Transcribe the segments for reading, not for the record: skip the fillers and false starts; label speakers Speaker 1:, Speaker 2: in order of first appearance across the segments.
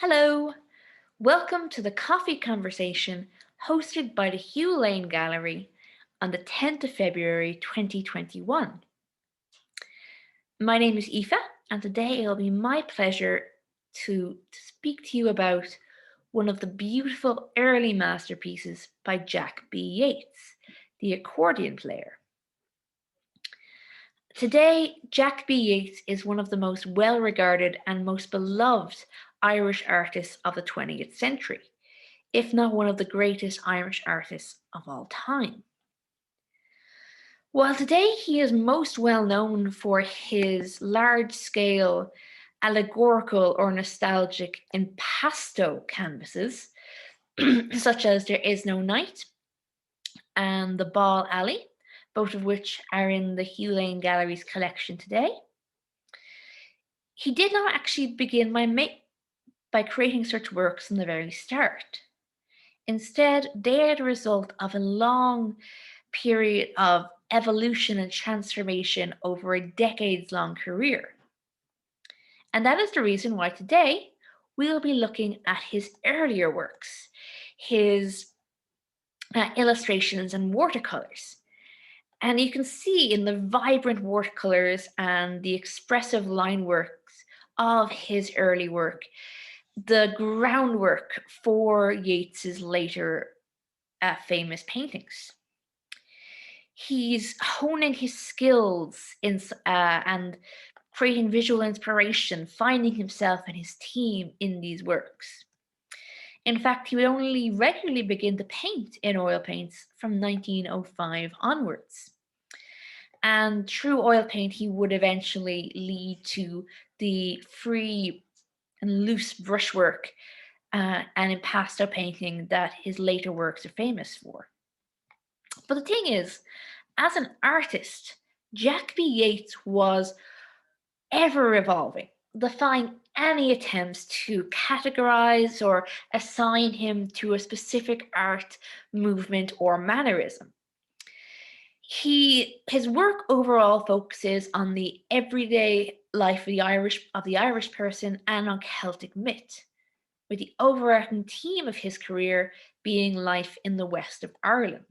Speaker 1: Hello, welcome to the Coffee Conversation hosted by the Hugh Lane Gallery on the 10th of February 2021. My name is Aoife, and today it'll be my pleasure to speak to you about one of the beautiful early masterpieces by Jack B. Yeats, the Accordion Player. Today, Jack B. Yeats is one of the most well regarded and most beloved Irish artists of the 20th century, if not one of the greatest Irish artists of all time. While today he is most well known for his large scale, allegorical, or nostalgic impasto canvases, such as There Is No Night and The Ball Alley, both of which are in the Hugh Lane Gallery's collection today, he did not actually begin by creating such works from the very start. Instead, they are the result of a long period of evolution and transformation over a decades long career. And that is the reason why today we'll be looking at his earlier works, his illustrations and watercolors. And you can see in the vibrant watercolors and the expressive line works of his early work the groundwork for Yeats's later famous paintings. He's honing his skills and creating visual inspiration, finding himself and his team in these works. In fact, he would only regularly begin to paint in oil paints from 1905 onwards. And through oil paint, he would eventually lead to the free and loose brushwork and impasto painting that his later works are famous for. But the thing is, as an artist, Jack B. Yeats was ever evolving, defying any attempts to categorize or assign him to a specific art movement or mannerism. His work overall focuses on the everyday life of the Irish person and on Celtic myth, with the overarching theme of his career being life in the west of Ireland.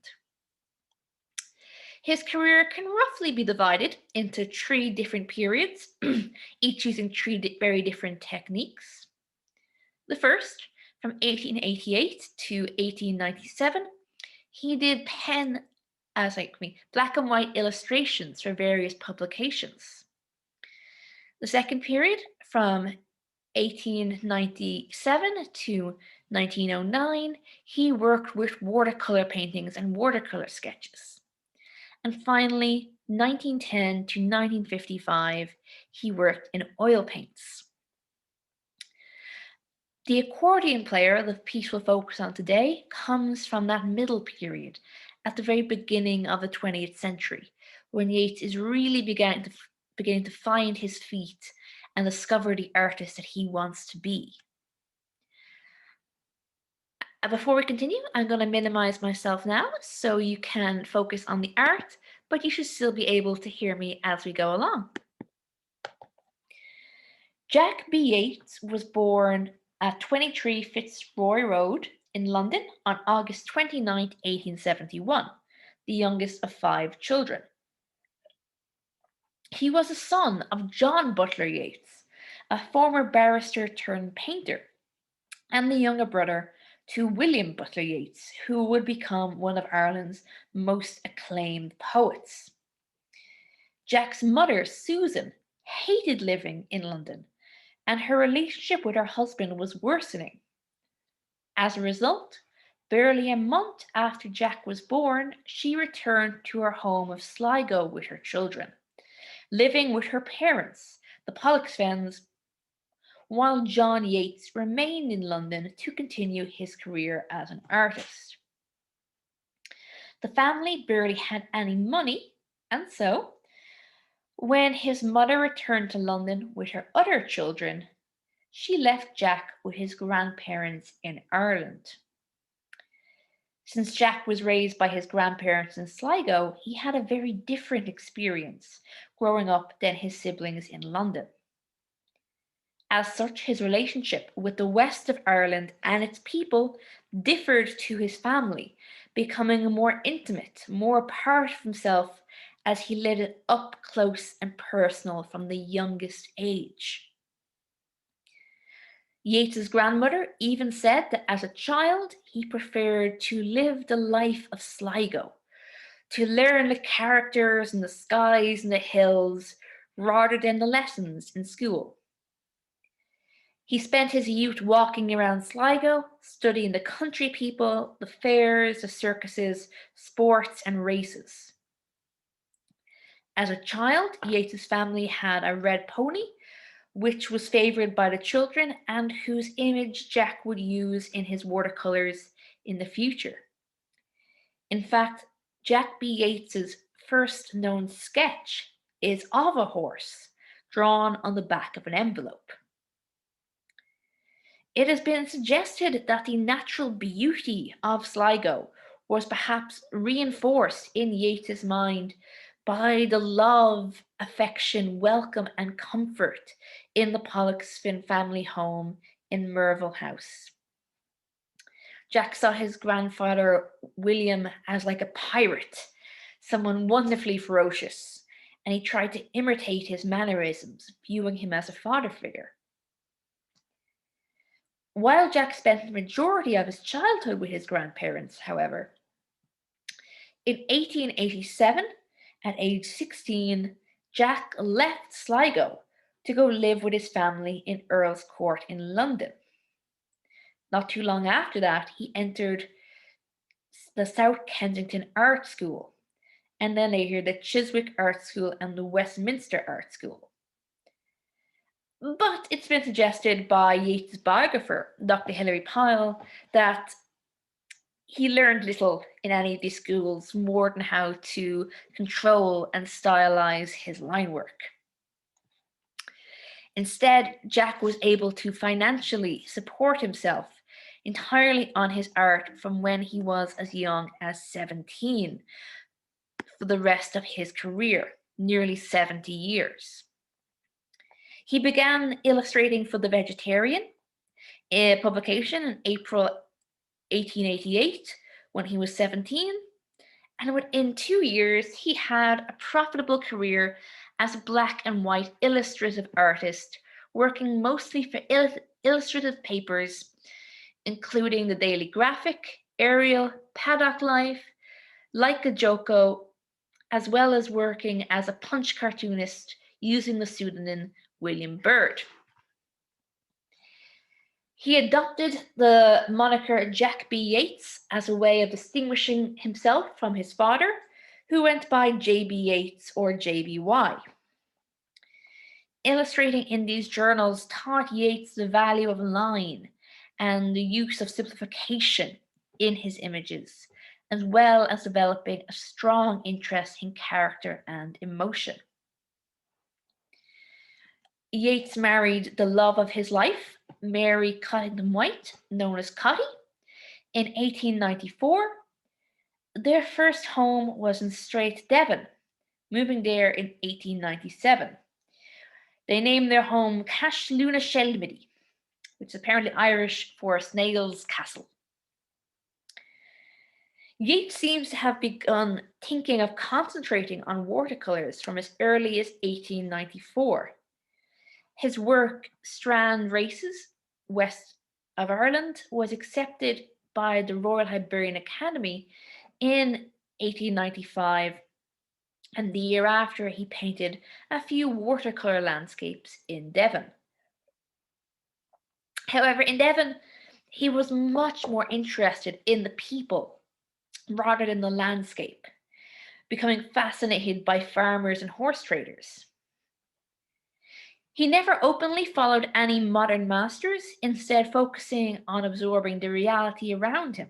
Speaker 1: His career can roughly be divided into three different periods, each using three very different techniques. The first, from 1888 to 1897, he did black and white illustrations for various publications. The second period, from 1897 to 1909, he worked with watercolor paintings and watercolor sketches. And finally, 1910 to 1955, he worked in oil paints. The accordion player, the piece we'll focus on today, comes from that middle period at the very beginning of the 20th century, when Yeats is really beginning to find his feet and discover the artist that he wants to be. Before we continue, I'm going to minimize myself now so you can focus on the art, but you should still be able to hear me as we go along. Jack B. Yeats was born at 23 Fitzroy Road in London on August 29, 1871, the youngest of 5 children. He was a son of John Butler Yeats, a former barrister turned painter, and the younger brother to William Butler Yeats, who would become one of Ireland's most acclaimed poets. Jack's mother, Susan, hated living in London, and her relationship with her husband was worsening. As a result, barely a month after Jack was born, she returned to her home of Sligo with her children, living with her parents, the Pollexfens, while John Yeats remained in London to continue his career as an artist. The family barely had any money, and so, when his mother returned to London with her other children, she left Jack with his grandparents in Ireland. Since Jack was raised by his grandparents in Sligo, he had a very different experience growing up than his siblings in London. As such, his relationship with the west of Ireland and its people differed to his family, becoming more intimate, more part of himself as he lived it up close and personal from the youngest age. Yeats's grandmother even said that as a child he preferred to live the life of Sligo, to learn the characters and the skies and the hills rather than the lessons in school. He spent his youth walking around Sligo, studying the country people, the fairs, the circuses, sports, and races. As a child, Yates's family had a red pony, which was favoured by the children and whose image Jack would use in his watercolours in the future. In fact, Jack B. Yeats's first known sketch is of a horse drawn on the back of an envelope. It has been suggested that the natural beauty of Sligo was perhaps reinforced in Yeats's mind by the love, affection, welcome, and comfort in the Pollocksfin family home in Merville House. Jack saw his grandfather William as like a pirate, someone wonderfully ferocious, and he tried to imitate his mannerisms, viewing him as a father figure. While Jack spent the majority of his childhood with his grandparents, however, in 1887, at age 16, Jack left Sligo to go live with his family in Earl's Court in London. Not too long after that, he entered the South Kensington Art School, and then later the Chiswick Art School and the Westminster Art School. But it's been suggested by Yeats' biographer, Dr. Hilary Pyle, that he learned little in any of these schools more than how to control and stylize his line work. Instead, Jack was able to financially support himself entirely on his art from when he was as young as 17 for the rest of his career, nearly 70 years. He began illustrating for The Vegetarian, a publication in April 1888 when he was 17, and within 2 years he had a profitable career as a black and white illustrative artist, working mostly for illustrative papers including the Daily Graphic, Ariel, Paddock Life, Like a Joko, as well as working as a Punch cartoonist using the pseudonym William Byrd. He adopted the moniker Jack B. Yeats as a way of distinguishing himself from his father, who went by J.B. Yeats or JBY. Illustrating in these journals taught Yeats the value of line and the use of simplification in his images, as well as developing a strong interest in character and emotion. Yeats married the love of his life, Mary Cottingham White, known as Cotty, in 1894. Their first home was in Strait, Devon, moving there in 1897. They named their home Cashluna Shelmedy, which is apparently Irish for Snail's Castle. Yeats seems to have begun thinking of concentrating on watercolours from as early as 1894. His work, Strand Races, West of Ireland, was accepted by the Royal Hibernian Academy in 1895, and the year after he painted a few watercolour landscapes in Devon. However, in Devon, he was much more interested in the people rather than the landscape, becoming fascinated by farmers and horse traders. He never openly followed any modern masters, instead focusing on absorbing the reality around him.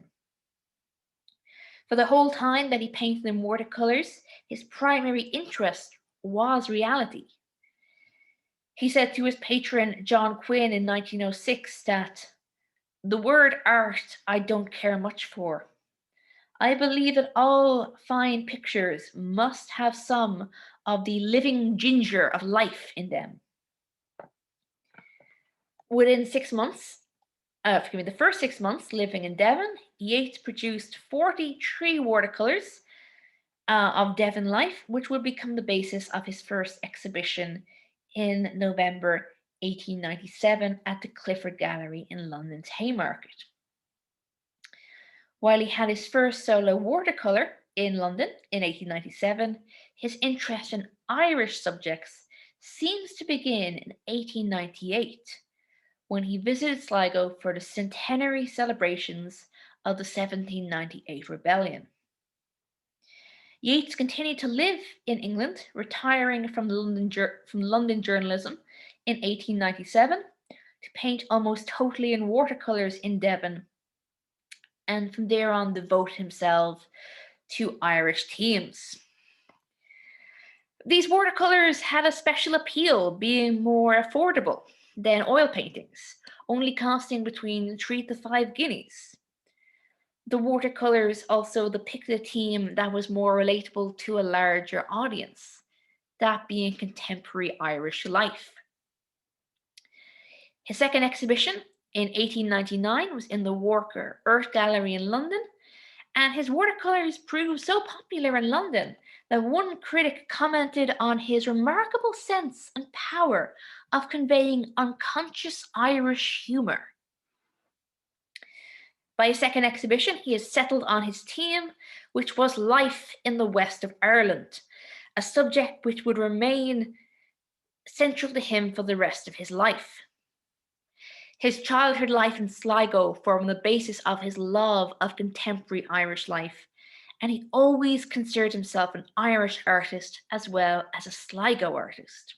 Speaker 1: For the whole time that he painted in watercolours, his primary interest was reality. He said to his patron John Quinn in 1906 that, "The word art I don't care much for. I believe that all fine pictures must have some of the living ginger of life in them." Within 6 months, the first 6 months living in Devon, Yeats produced 43 watercolors of Devon life, which would become the basis of his first exhibition in November 1897 at the Clifford Gallery in London's Haymarket. While he had his first solo watercolor in London in 1897, his interest in Irish subjects seems to begin in 1898 when he visited Sligo for the centenary celebrations of the 1798 rebellion. Yeats continued to live in England, retiring from London journalism in 1897 to paint almost totally in watercolours in Devon, and from there on devoted himself to Irish themes. These watercolours had a special appeal, being more affordable than oil paintings, only costing between 3 to 5 guineas. The watercolours also depicted a theme that was more relatable to a larger audience, that being contemporary Irish life. His second exhibition in 1899 was in the Walker Art Gallery in London, and his watercolours proved so popular in London that one critic commented on his remarkable sense and power of conveying unconscious Irish humour. By his second exhibition, he has settled on his theme, which was life in the west of Ireland, a subject which would remain central to him for the rest of his life. His childhood life in Sligo formed the basis of his love of contemporary Irish life, and he always considered himself an Irish artist as well as a Sligo artist.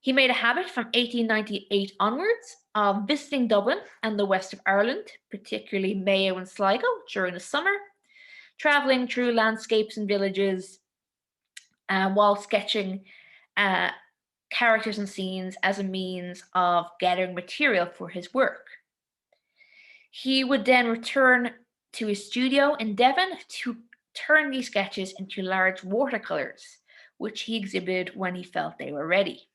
Speaker 1: He made a habit from 1898 onwards of visiting Dublin and the west of Ireland, particularly Mayo and Sligo, during the summer, travelling through landscapes and villages while sketching characters and scenes as a means of gathering material for his work. He would then return to his studio in Devon to turn these sketches into large watercolours, which he exhibited when he felt they were ready.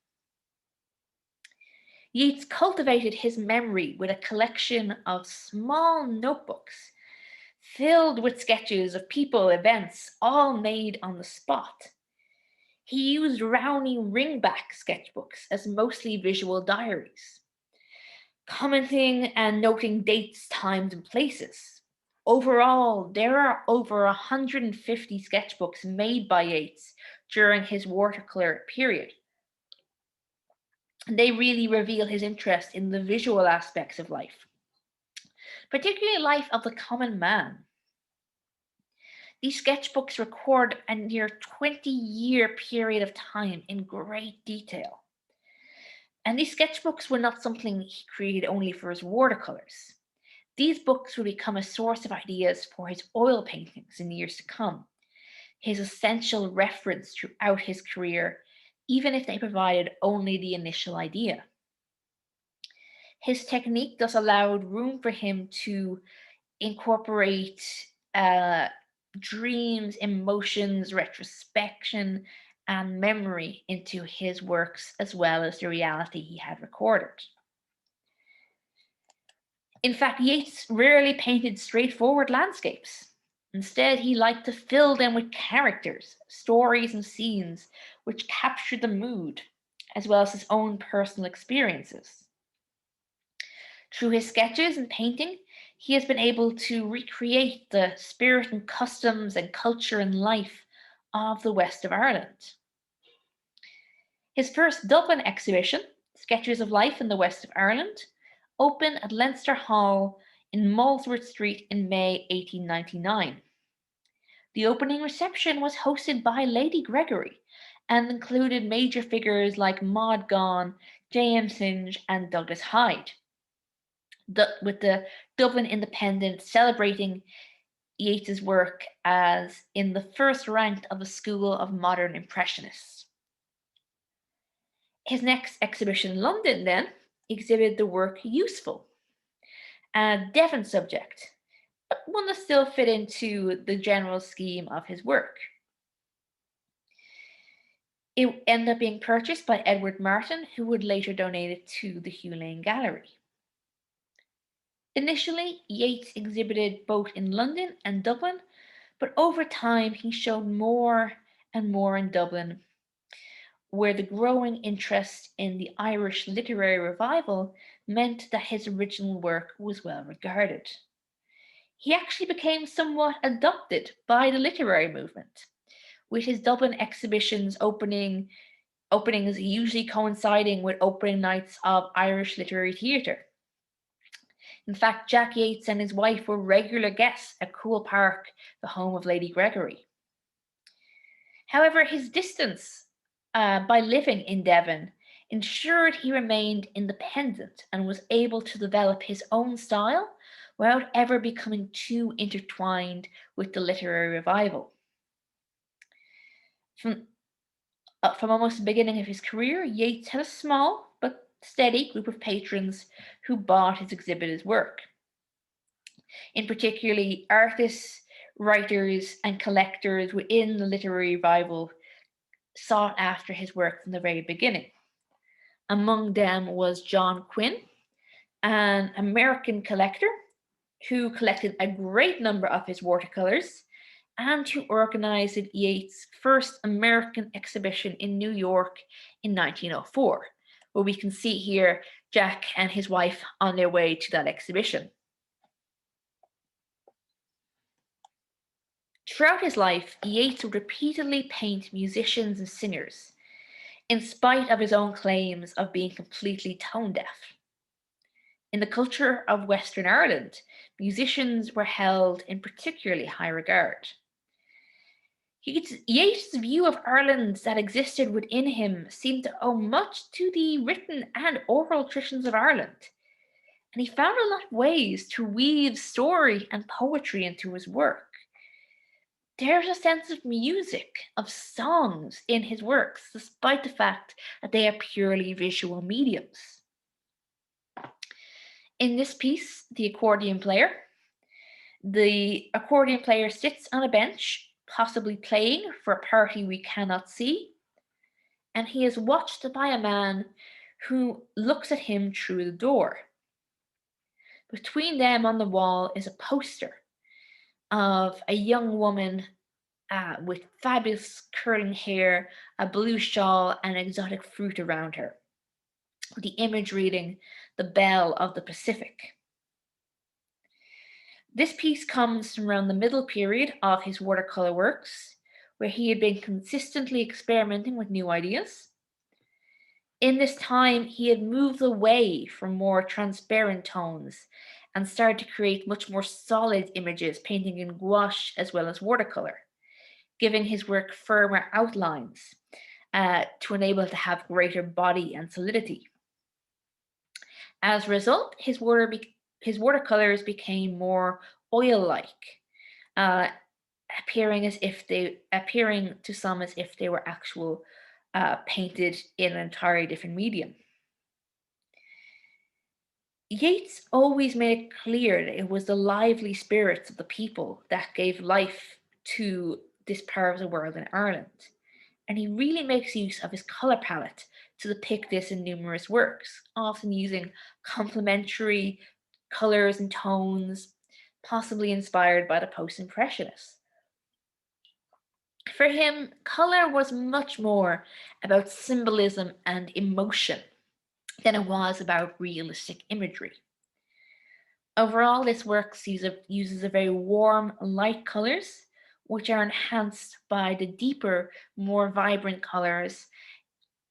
Speaker 1: Yeats cultivated his memory with a collection of small notebooks filled with sketches of people, events, all made on the spot. He used rounding ringback sketchbooks as mostly visual diaries, commenting and noting dates, times, and places. Overall, there are over 150 sketchbooks made by Yeats during his watercolor period. They really reveal his interest in the visual aspects of life, particularly life of the common man. These sketchbooks record a near 20-year period of time in great detail. And these sketchbooks were not something he created only for his watercolors. These books would become a source of ideas for his oil paintings in years to come, his essential reference throughout his career, even if they provided only the initial idea. His technique thus allowed room for him to incorporate dreams, emotions, retrospection, and memory into his works, as well as the reality he had recorded. In fact, Yeats rarely painted straightforward landscapes. Instead, he liked to fill them with characters, stories, and scenes which captured the mood, as well as his own personal experiences. Through his sketches and painting, he has been able to recreate the spirit and customs and culture and life of the west of Ireland. His first Dublin exhibition, Sketches of Life in the West of Ireland, opened at Leinster Hall in Molesworth Street in May 1899. The opening reception was hosted by Lady Gregory and included major figures like Maud Gonne, James Hinge, and Douglas Hyde, with the Dublin Independent celebrating Yeats's work as in the first rank of the school of modern impressionists. His next exhibition in London then exhibited the work Useful, a Devon subject, but one that still fit into the general scheme of his work. It ended up being purchased by Edward Martin, who would later donate it to the Hugh Lane Gallery. Initially, Yeats exhibited both in London and Dublin, but over time he showed more and more in Dublin, where the growing interest in the Irish literary revival meant that his original work was well regarded. He actually became somewhat adopted by the literary movement, with his Dublin exhibitions openings usually coinciding with opening nights of Irish literary theatre. In fact, Jack Yeats and his wife were regular guests at Cool Park, the home of Lady Gregory. However, his distance by living in Devon ensured he remained independent and was able to develop his own style without ever becoming too intertwined with the literary revival. From, from almost the beginning of his career, Yeats had a small but steady group of patrons who bought his exhibited work. In particularly, artists, writers, and collectors within the literary revival sought after his work from the very beginning. Among them was John Quinn, an American collector who collected a great number of his watercolors and who organized Yeats' first American exhibition in New York in 1904, where we can see here Jack and his wife on their way to that exhibition. Throughout his life, Yeats would repeatedly paint musicians and singers, in spite of his own claims of being completely tone deaf. In the culture of Western Ireland, musicians were held in particularly high regard. Yeats' view of Ireland that existed within him seemed to owe much to the written and oral traditions of Ireland, and he found a lot of ways to weave story and poetry into his work. There's a sense of music, of songs in his works, despite the fact that they are purely visual mediums. In this piece, The Accordion Player, the accordion player sits on a bench, possibly playing for a party we cannot see, and he is watched by a man who looks at him through the door. Between them on the wall is a poster of a young woman with fabulous curling hair, a blue shawl, and exotic fruit around her. The image reading, "The Belle of the Pacific." This piece comes from around the middle period of his watercolor works, where he had been consistently experimenting with new ideas. In this time, he had moved away from more transparent tones and started to create much more solid images, painting in gouache as well as watercolor, giving his work firmer outlines to enable it to have greater body and solidity. As a result, his watercolors became more oil-like, uh, appearing to some as if they were actual painted in an entirely different medium. Yeats always made it clear that it was the lively spirits of the people that gave life to this part of the world in Ireland, and he really makes use of his colour palette to depict this in numerous works, often using complementary colours and tones, possibly inspired by the post-impressionists. For him, colour was much more about symbolism and emotion than it was about realistic imagery. Overall, this work uses a very warm, light colours, which are enhanced by the deeper, more vibrant colours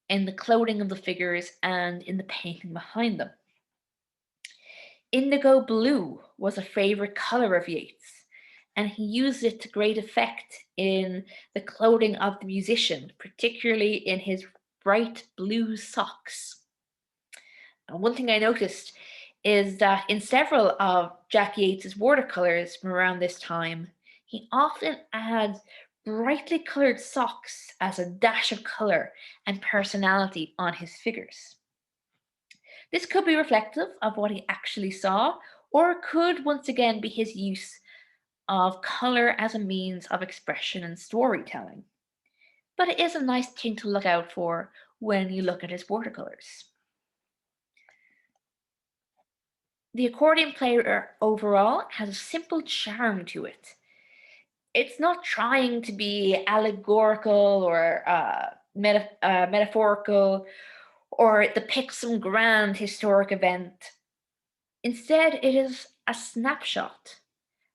Speaker 1: in the clothing of the figures and in the painting behind them. Indigo blue was a favourite colour of Yeats, and he used it to great effect in the clothing of the musician, particularly in his bright blue socks. One thing I noticed is that in several of Jack Yeats's watercolors from around this time, he often adds brightly colored socks as a dash of color and personality on his figures. This could be reflective of what he actually saw, or it could once again be his use of color as a means of expression and storytelling. but it is a nice thing to look out for when you look at his watercolors. The accordion player overall has a simple charm to it. It's not trying to be allegorical or metaphorical or depict some grand historic event. Instead, it is a snapshot,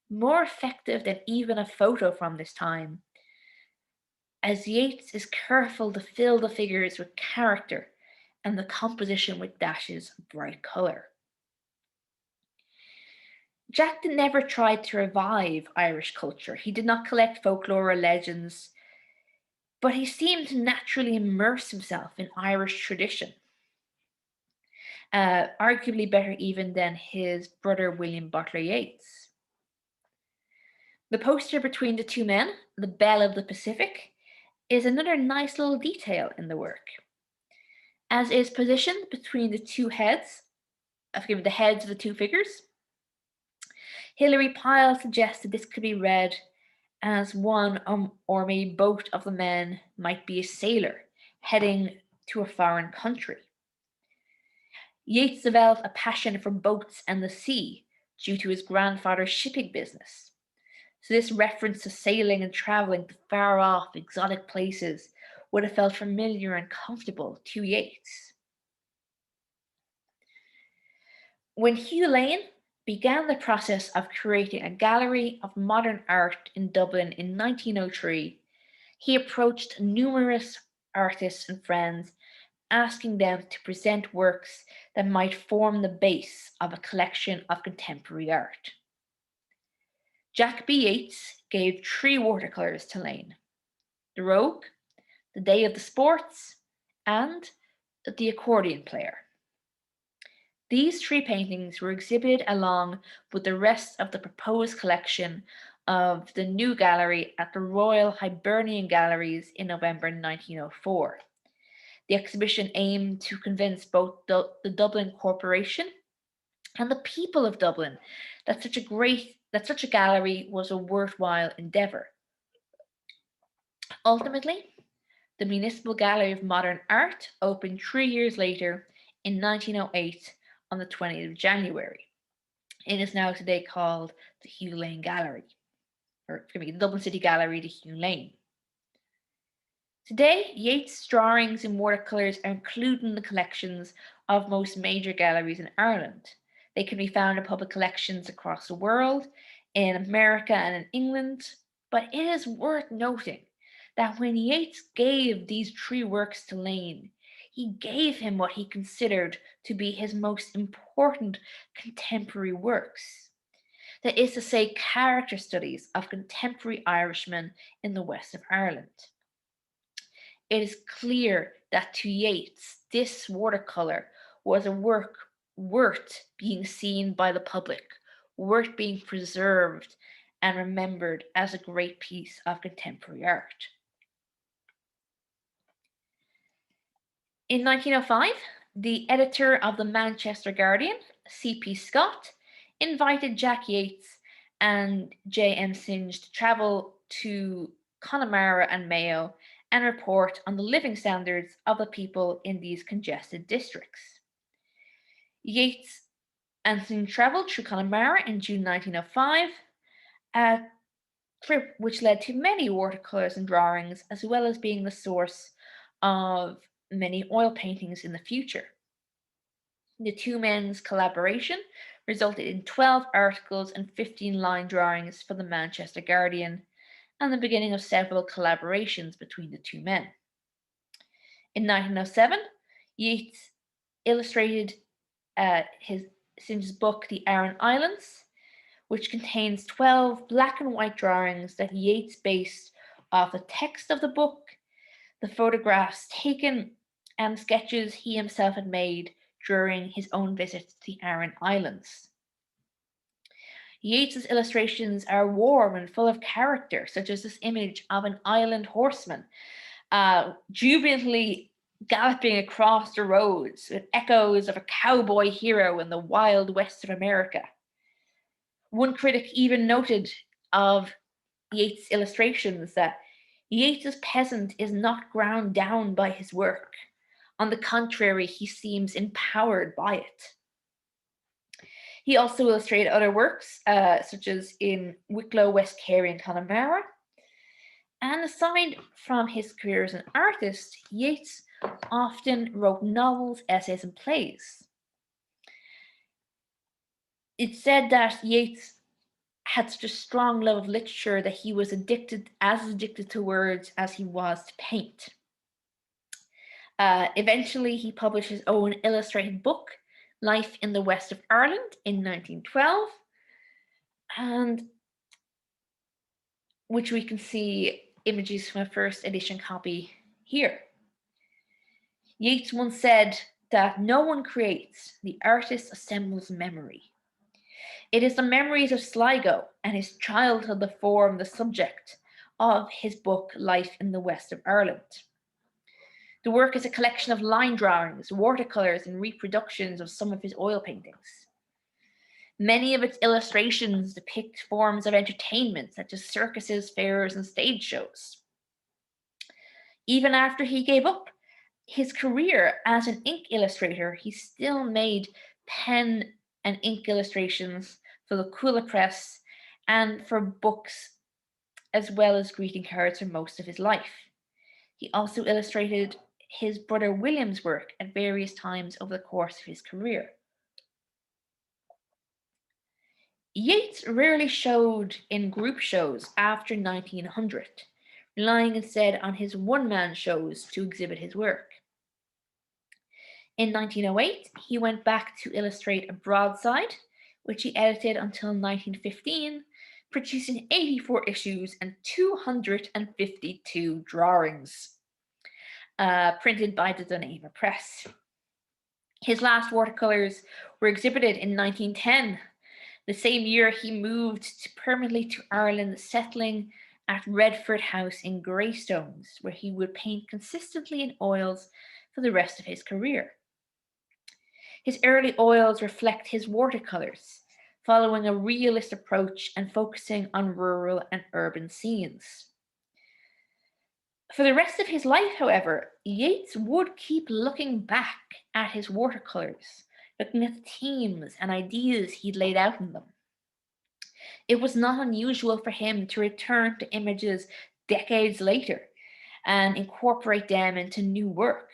Speaker 1: more effective than even a photo from this time, as Yeats is careful to fill the figures with character and the composition with dashes of bright colour. Jack never tried to revive Irish culture. He did not collect folklore or legends, but he seemed to naturally immerse himself in Irish tradition, arguably better even than his brother William Butler Yeats. The poster between the two men, the Belle of the Pacific, is another nice little detail in the work, as is positioned between the the heads of the two figures. Hilary Pyle suggested this could be read as one or maybe both of the men might be a sailor heading to a foreign country. Yeats developed a passion for boats and the sea due to his grandfather's shipping business. So this reference to sailing and traveling to far off exotic places would have felt familiar and comfortable to Yeats. When Hugh Lane began the process of creating a gallery of modern art in Dublin in 1903, he approached numerous artists and friends, asking them to present works that might form the base of a collection of contemporary art. Jack B. Yeats gave 3 watercolours to Lane: The Rogue, The Day of the Sports, and The Accordion Player. These 3 paintings were exhibited along with the rest of the proposed collection of the new gallery at the Royal Hibernian Galleries in November 1904. The exhibition aimed to convince both the Dublin Corporation and the people of Dublin that such a gallery was a worthwhile endeavour. Ultimately, the Municipal Gallery of Modern Art opened 3 years later in 1908 on the 20th of January. It is now today called the Hugh Lane Gallery, or the Dublin City Gallery, the Hugh Lane. Today, Yeats' drawings in watercolours are included in the collections of most major galleries in Ireland. They can be found in public collections across the world, in America and in England, but it is worth noting that when Yeats gave these 3 works to Lane, he gave him what he considered to be his most important contemporary works. That is to say, character studies of contemporary Irishmen in the west of Ireland. It is clear that to Yeats, this watercolour was a work worth being seen by the public, worth being preserved and remembered as a great piece of contemporary art. In 1905, the editor of the Manchester Guardian, C.P. Scott, invited Jack Yeats and J.M. Synge to travel to Connemara and Mayo and report on the living standards of the people in these congested districts. Yeats and Synge travelled through Connemara in June 1905, a trip which led to many watercolours and drawings, as well as being the source of many oil paintings in the future. The 2 men's collaboration resulted in 12 articles and 15 line drawings for the Manchester Guardian, and the beginning of several collaborations between the 2 men. In 1907, Yeats illustrated Synge's book, The Aran Islands, which contains 12 black and white drawings that Yeats based off the text of the book, the photographs taken, and sketches he himself had made during his own visit to the Aran Islands. Yeats's illustrations are warm and full of character, such as this image of an island horseman jubilantly galloping across the roads with echoes of a cowboy hero in the wild west of America. One critic even noted of Yeats' illustrations that Yeats's peasant is not ground down by his work. On the contrary, he seems empowered by it. He also illustrated other works, such as in Wicklow, West Kerry, and Connemara. And aside from his career as an artist, Yeats often wrote novels, essays, and plays. It's said that Yeats had such a strong love of literature that he was as addicted to words as he was to paint. Eventually, he published his own illustrated book, Life in the West of Ireland, in 1912, and which we can see images from a first edition copy here. Yeats once said that no one creates, the artist assembles memory. It is the memories of Sligo and his childhood that form the subject of his book, Life in the West of Ireland. The work is a collection of line drawings, watercolours, and reproductions of some of his oil paintings. Many of its illustrations depict forms of entertainment, such as circuses, fairs, and stage shows. Even after he gave up his career as an ink illustrator, he still made pen and ink illustrations for the Coola Press and for books, as well as greeting cards for most of his life. He also illustrated his brother William's work at various times over the course of his career. Yeats rarely showed in group shows after 1900, relying instead on his one-man shows to exhibit his work. In 1908, he went back to illustrate a broadside, which he edited until 1915, producing 84 issues and 252 drawings, printed by the Duneva Press. His last watercolours were exhibited in 1910. The same year, he moved permanently to Ireland, settling at Redford House in Greystones, where he would paint consistently in oils for the rest of his career. His early oils reflect his watercolours, following a realist approach and focusing on rural and urban scenes. For the rest of his life, however, Yeats would keep looking back at his watercolours, looking at the themes and ideas he'd laid out in them. It was not unusual for him to return to images decades later and incorporate them into new work.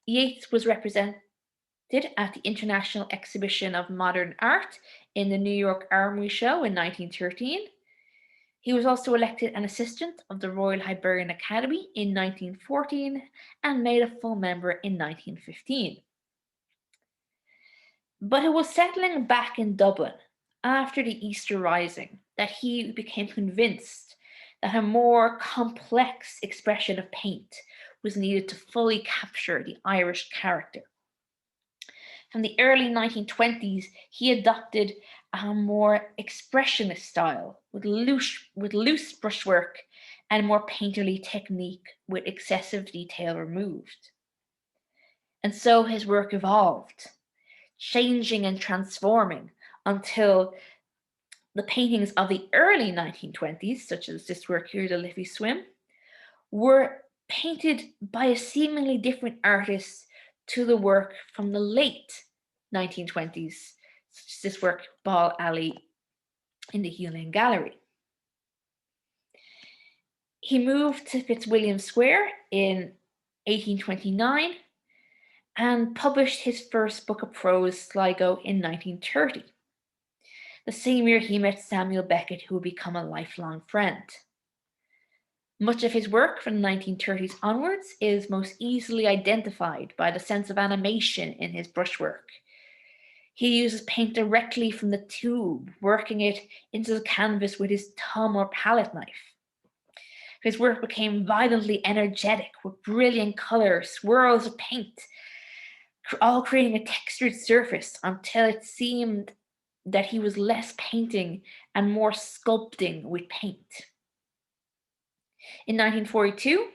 Speaker 1: Yeats was represented at the International Exhibition of Modern Art in the New York Armory Show in 1913. He was also elected an assistant of the Royal Hibernian Academy in 1914 and made a full member in 1915. But it was settling back in Dublin after the Easter Rising that he became convinced that a more complex expression of paint was needed to fully capture the Irish character. From the early 1920s, he adopted a more expressionist style with loose brushwork and more painterly technique with excessive detail removed. And so his work evolved, changing and transforming until the paintings of the early 1920s, such as this work here, The Liffey Swim, were painted by a seemingly different artist to the work from the late 1920s, such as this work, Ball Alley, in the Hugh Lane Gallery. He moved to Fitzwilliam Square in 1829 and published his first book of prose, Sligo, in 1930. The same year he met Samuel Beckett, who would become a lifelong friend. Much of his work from the 1930s onwards is most easily identified by the sense of animation in his brushwork. He uses paint directly from the tube, working it into the canvas with his thumb or palette knife. His work became violently energetic with brilliant colour, swirls of paint, all creating a textured surface until it seemed that he was less painting and more sculpting with paint. In 1942,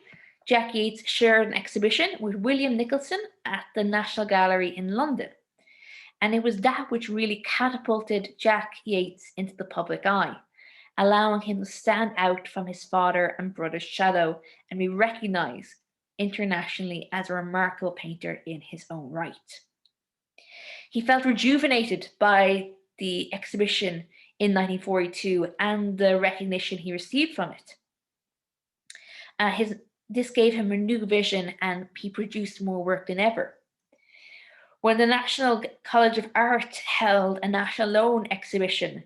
Speaker 1: Jack Yeats shared an exhibition with William Nicholson at the National Gallery in London, and it was that which really catapulted Jack Yeats into the public eye allowing him to stand out from his father and brother's shadow and be recognized internationally as a remarkable painter in his own right. He felt rejuvenated by the exhibition in 1942 and the recognition he received from it. This gave him a new vision and he produced more work than ever. When the National College of Art held a National Loan exhibition,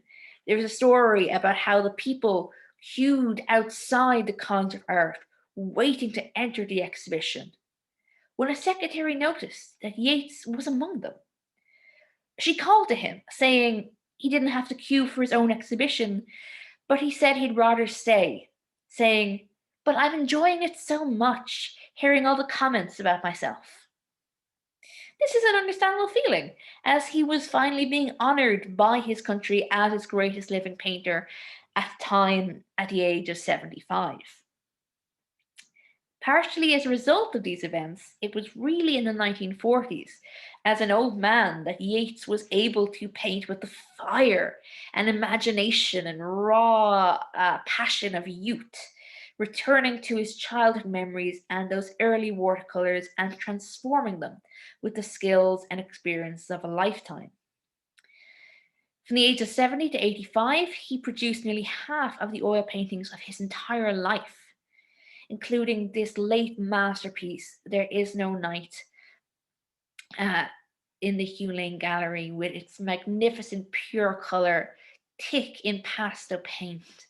Speaker 1: there was a story about how the people queued outside the College of Art waiting to enter the exhibition, when a secretary noticed that Yeats was among them. She called to him, saying he didn't have to queue for his own exhibition, but he said he'd rather stay, saying, "But I'm enjoying it so much, hearing all the comments about myself." This is an understandable feeling, as he was finally being honoured by his country as its greatest living painter at the age of 75. Partially as a result of these events, it was really in the 1940s, as an old man, that Yeats was able to paint with the fire and imagination and raw passion of youth, returning to his childhood memories and those early watercolors and transforming them with the skills and experience of a lifetime. From the age of 70 to 85, he produced nearly half of the oil paintings of his entire life, including this late masterpiece, There Is No Night, in the Hugh Lane Gallery, with its magnificent pure colour, thick impasto paint,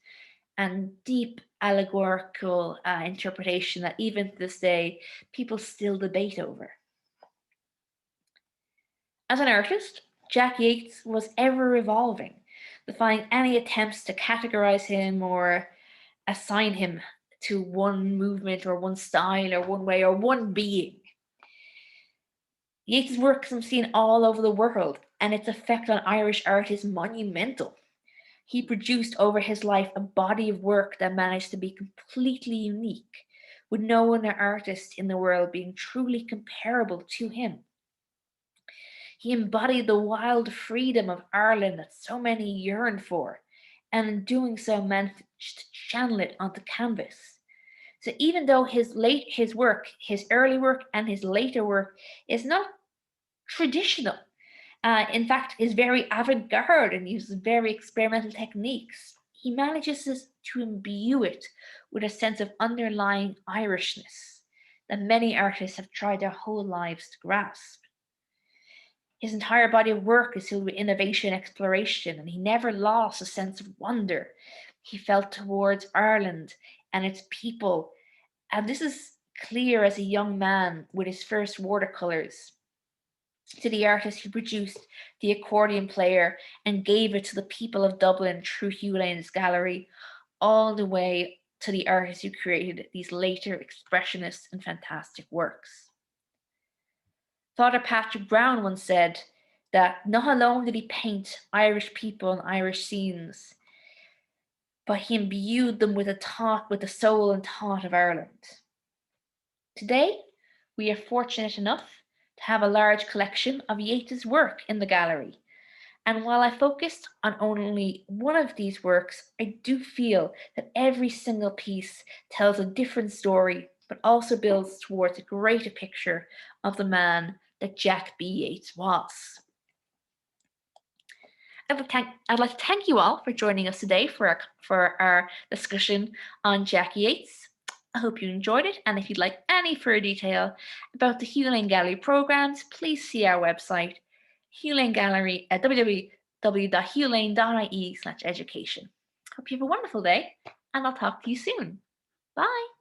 Speaker 1: and deep allegorical interpretation that even to this day people still debate over. As an artist, Jack Yeats was ever evolving, defying any attempts to categorize him or assign him to one movement or one style or one way or one being. Yeats' work can be seen all over the world, and its effect on Irish art is monumental. He produced over his life a body of work that managed to be completely unique, with no other artist in the world being truly comparable to him. He embodied the wild freedom of Ireland that so many yearned for, and in doing so managed to channel it onto canvas. So even though his early work and his later work is not traditional, in fact, is very avant-garde and uses very experimental techniques, he manages to imbue it with a sense of underlying Irishness that many artists have tried their whole lives to grasp. His entire body of work is filled with innovation and exploration, and he never lost a sense of wonder he felt towards Ireland and its people. And this is clear as a young man with his first watercolors, to the artist who produced the Accordion Player and gave it to the people of Dublin through Hugh Lane's Gallery, all the way to the artist who created these later expressionist and fantastic works. Father Patrick Brown once said that not alone did he paint Irish people and Irish scenes, but he imbued them with the soul and thought of Ireland. Today, we are fortunate enough to have a large collection of Yeats's work in the gallery. And while I focused on only one of these works, I do feel that every single piece tells a different story, but also builds towards a greater picture of the man that Jack B. Yeats was. I'd like to thank you all for joining us today for our discussion on Jack Yeats. I hope you enjoyed it, and if you'd like any further detail about the Hugh Lane Gallery programs, please see our website, Hugh Lane Gallery at www.hughLane.ie/education. Hope you have a wonderful day, and I'll talk to you soon. Bye.